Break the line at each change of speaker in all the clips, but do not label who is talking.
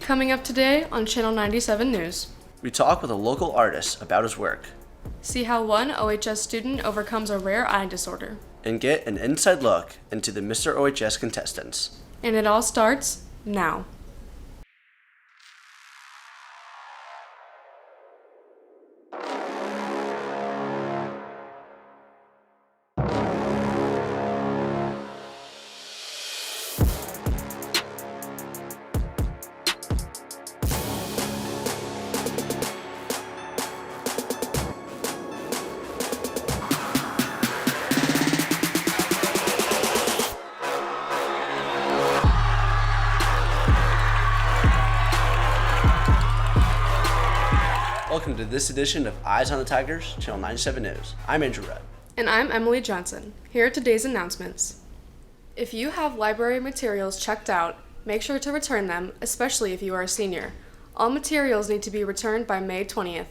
Coming up today on Channel 97 News.
We talk with a local artist about his work.
See how one OHS student overcomes a rare eye disorder.
And get an inside look into the Mr. OHS contestants.
And it all starts now.
Welcome to this edition of Eyes on the Tigers, Channel 97 News. I'm Andrew Rudd.
And I'm Emily Johnson. Here are today's announcements. If you have library materials checked out, make sure to return them, especially if you are a senior. All materials need to be returned by May 20th.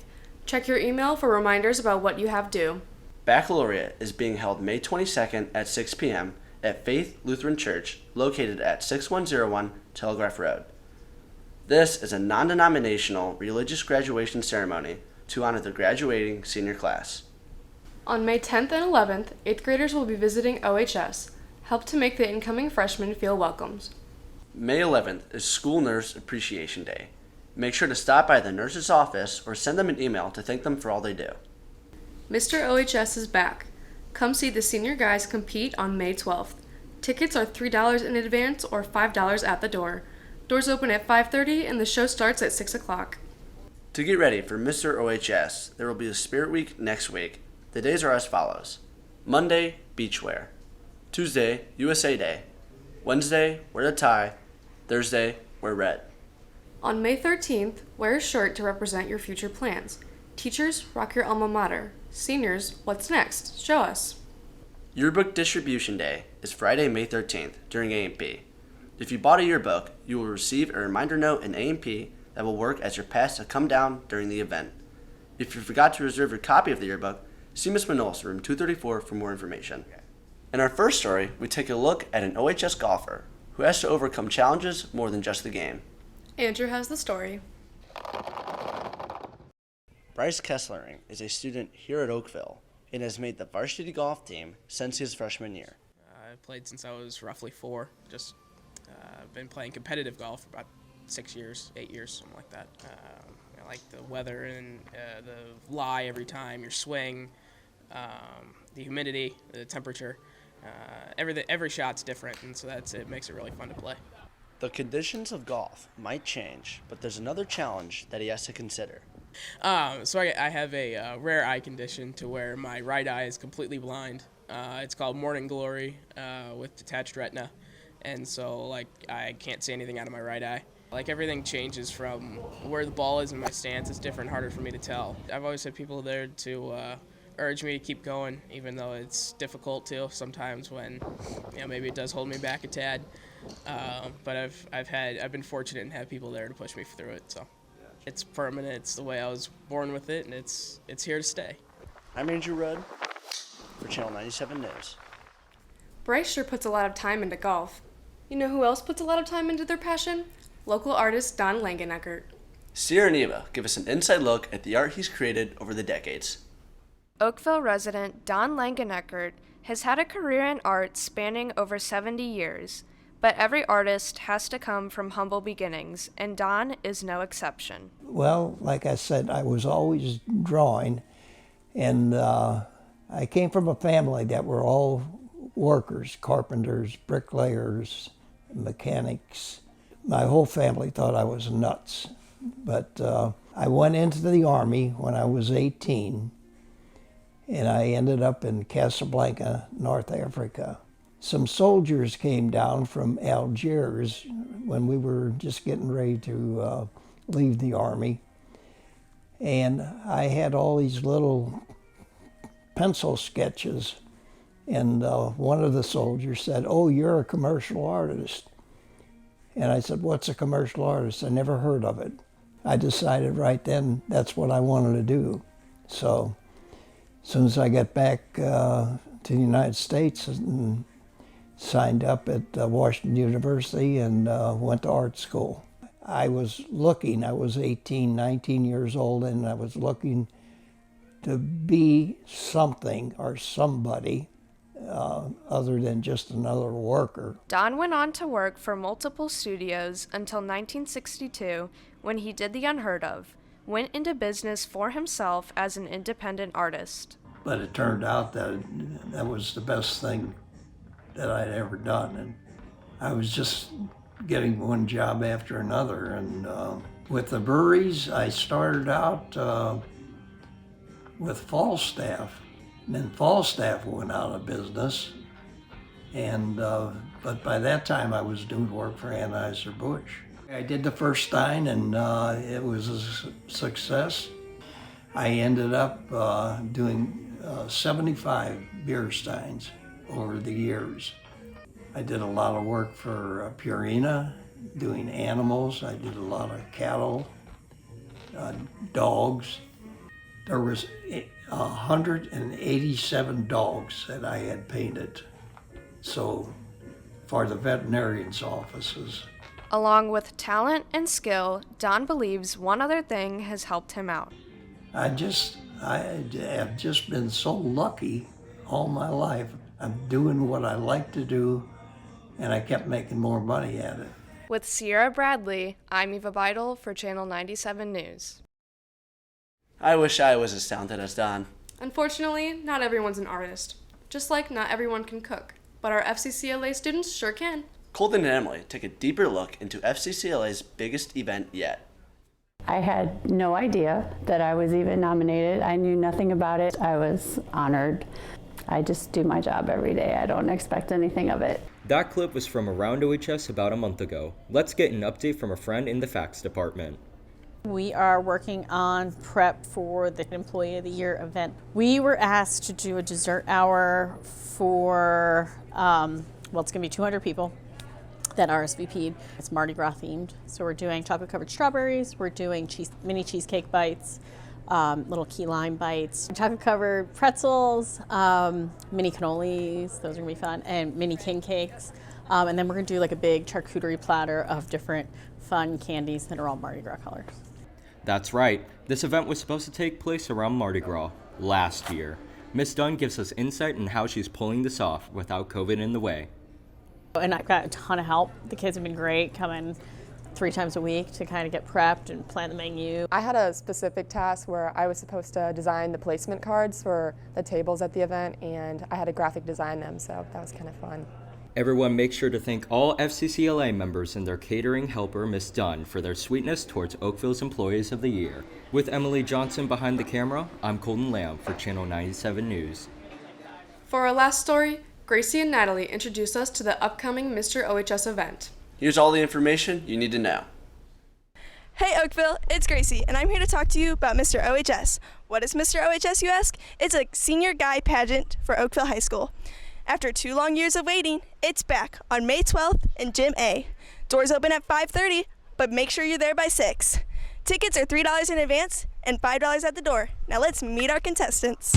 Check your email for reminders about what you have due.
Baccalaureate is being held May 22nd at 6 p.m. at Faith Lutheran Church, located at 6101 Telegraph Road. This is a non-denominational religious graduation ceremony to honor the graduating senior class.
On May 10th and 11th, 8th graders will be visiting OHS. Help to make the incoming freshmen feel welcomed.
May 11th is School Nurse Appreciation Day. Make sure to stop by the nurse's office or send them an email to thank them for all they do.
Mr. OHS is back. Come see the senior guys compete on May 12th. Tickets are $3 in advance or $5 at the door. Doors open at 5:30 and the show starts at 6 o'clock.
To get ready for Mr. OHS, there will be a Spirit Week next week. The days are as follows. Monday, beach wear. Tuesday, USA Day. Wednesday, wear a tie. Thursday, wear red.
On May 13th, wear a shirt to represent your future plans. Teachers, rock your alma mater. Seniors, what's next? Show us.
Yearbook Distribution Day is Friday, May 13th during A&P. If you bought a yearbook, you will receive a reminder note in A&P that will work as your pass to come down during the event. If you forgot to reserve your copy of the yearbook, see Ms. Manolis, room 234 for more information. In our first story, we take a look at an OHS golfer who has to overcome challenges more than just the game.
Andrew has the story.
Bryce Kesslering is a student here at Oakville and has made the varsity golf team since his freshman year.
I've played since I was roughly 4. I've been playing competitive golf for about 6 years, 8 years, something like that. I like the weather and the lie every time, your swing, the humidity, the temperature. Every shot's different, and so it makes it really fun to play.
The conditions of golf might change, but there's another challenge that he has to consider.
So I have a rare eye condition to where my right eye is completely blind. It's called morning glory with detached retina. And so, I can't see anything out of my right eye. Everything changes from where the ball is in my stance. It's different, harder for me to tell. I've always had people there to urge me to keep going, even though it's difficult to sometimes when, maybe it does hold me back a tad. But I've been fortunate and have people there to push me through it. So it's permanent. It's the way I was born with it, and it's here to stay.
I'm Andrew Rudd for Channel 97 News.
Bryce sure puts a lot of time into golf. You know who else puts a lot of time into their passion? Local artist Don Langeneckert.
Sierra and Eva give us an inside look at the art he's created over the decades.
Oakville resident Don Langeneckert has had a career in art spanning over 70 years, but every artist has to come from humble beginnings, and Don is no exception.
Well, like I said, I was always drawing, and I came from a family that were all workers, carpenters, bricklayers, mechanics. My whole family thought I was nuts, but I went into the Army when I was 18, and I ended up in Casablanca, North Africa. Some soldiers came down from Algiers when we were just getting ready to leave the Army, and I had all these little pencil sketches, and one of the soldiers said, "Oh, you're a commercial artist." And I said, "What's a commercial artist? I never heard of it." I decided right then that's what I wanted to do. So as soon as I got back to the United States and signed up at Washington University and went to art school. I was looking, I was 18, 19 years old, and I was looking to be something or somebody other than just another worker.
Don went on to work for multiple studios until 1962 when he did the unheard of, went into business for himself as an independent artist.
But it turned out that that was the best thing that I'd ever done. And I was just getting one job after another. And with the breweries, I started out with Falstaff. And then Falstaff went out of business. And but by that time, I was doing work for Anheuser-Busch. I did the first Stein, and it was a success. I ended up doing 75 beer steins over the years. I did a lot of work for Purina, doing animals. I did a lot of cattle, dogs. There was 187 dogs that I had painted, so for the veterinarian's offices.
Along with talent and skill, Don believes one other thing has helped him out.
I have just been so lucky all my life. I'm doing what I like to do, and I kept making more money at it.
With Sierra Bradley, I'm Eva Beidel for Channel 97 News.
I wish I was as talented as Don.
Unfortunately, not everyone's an artist. Just like not everyone can cook. But our FCCLA students sure can.
Colton and Emily take a deeper look into FCCLA's biggest event yet.
I had no idea that I was even nominated. I knew nothing about it. I was honored. I just do my job every day. I don't expect anything of it.
That clip was from around OHS about a month ago. Let's get an update from a friend in the facts department.
We are working on prep for the Employee of the Year event. We were asked to do a dessert hour for, it's going to be 200 people that RSVP'd. It's Mardi Gras themed. So we're doing chocolate covered strawberries, we're doing mini cheesecake bites, little key lime bites, chocolate covered pretzels, mini cannolis, those are gonna be fun, and mini king cakes. And then we're gonna do like a big charcuterie platter of different fun candies that are all Mardi Gras colors.
That's right. This event was supposed to take place around Mardi Gras last year. Miss Dunn gives us insight on how she's pulling this off without COVID in the way.
And I've got a ton of help. The kids have been great, coming 3 times a week to kind of get prepped and plan the menu.
I had a specific task where I was supposed to design the placement cards for the tables at the event, and I had to graphic design them, so that was kind of fun.
Everyone make sure to thank all FCCLA members and their catering helper, Miss Dunn, for their sweetness towards Oakville's Employees of the Year. With Emily Johnson behind the camera, I'm Colton Lamb for Channel 97 News.
For our last story, Gracie and Natalie introduce us to the upcoming Mr. OHS event.
Here's all the information you need to know.
Hey Oakville, it's Gracie, and I'm here to talk to you about Mr. OHS. What is Mr. OHS, you ask? It's a senior guy pageant for Oakville High School. After 2 long years of waiting, it's back on May 12th in Gym A. Doors open at 5:30, but make sure you're there by 6. Tickets are $3 in advance and $5 at the door. Now let's meet our contestants.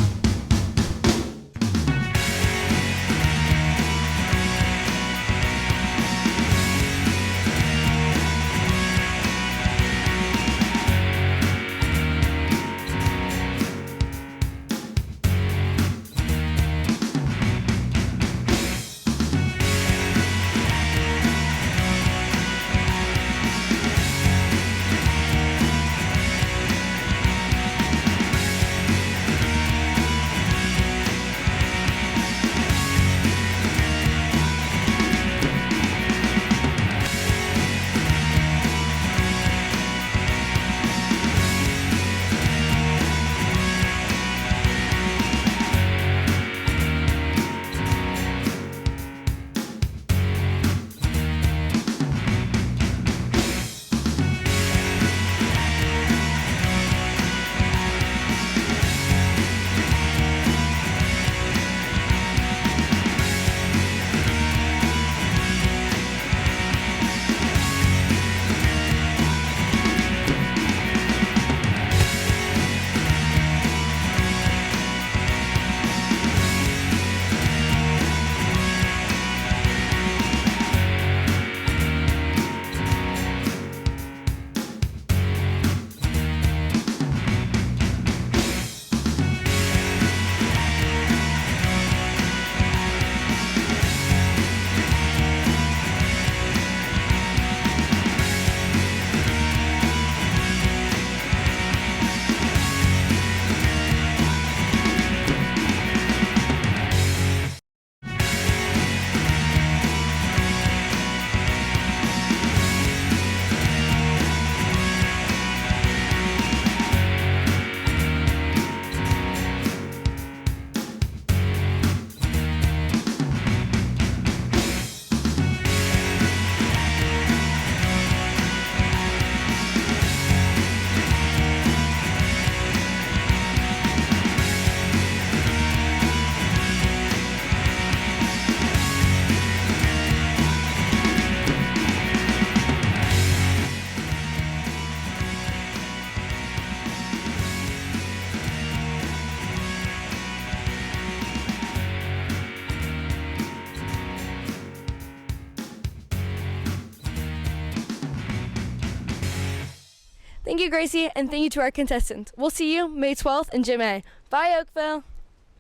Thank you, Gracie, and thank you to our contestants. We'll see you May 12th in Gym A. Bye, Oakville.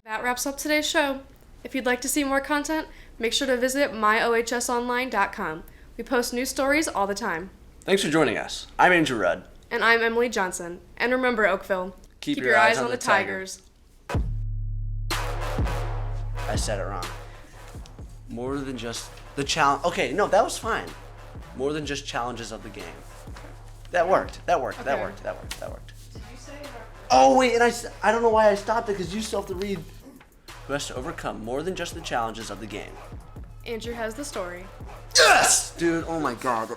That wraps up today's show. If you'd like to see more content, make sure to visit myohsonline.com. We post new stories all the time.
Thanks for joining us. I'm Andrew Rudd.
And I'm Emily Johnson. And remember, Oakville,
Keep your eyes on the Tigers. I said it wrong. More than just the challenge. Okay, no, that was fine. More than just challenges of the game. That worked. That worked.
Okay.
That worked. Did you say? Oh wait, and I don't know why I stopped it because you still have to read. Who has to overcome more than just the challenges of the game.
Andrew has the story.
Yes, dude. Oh my God.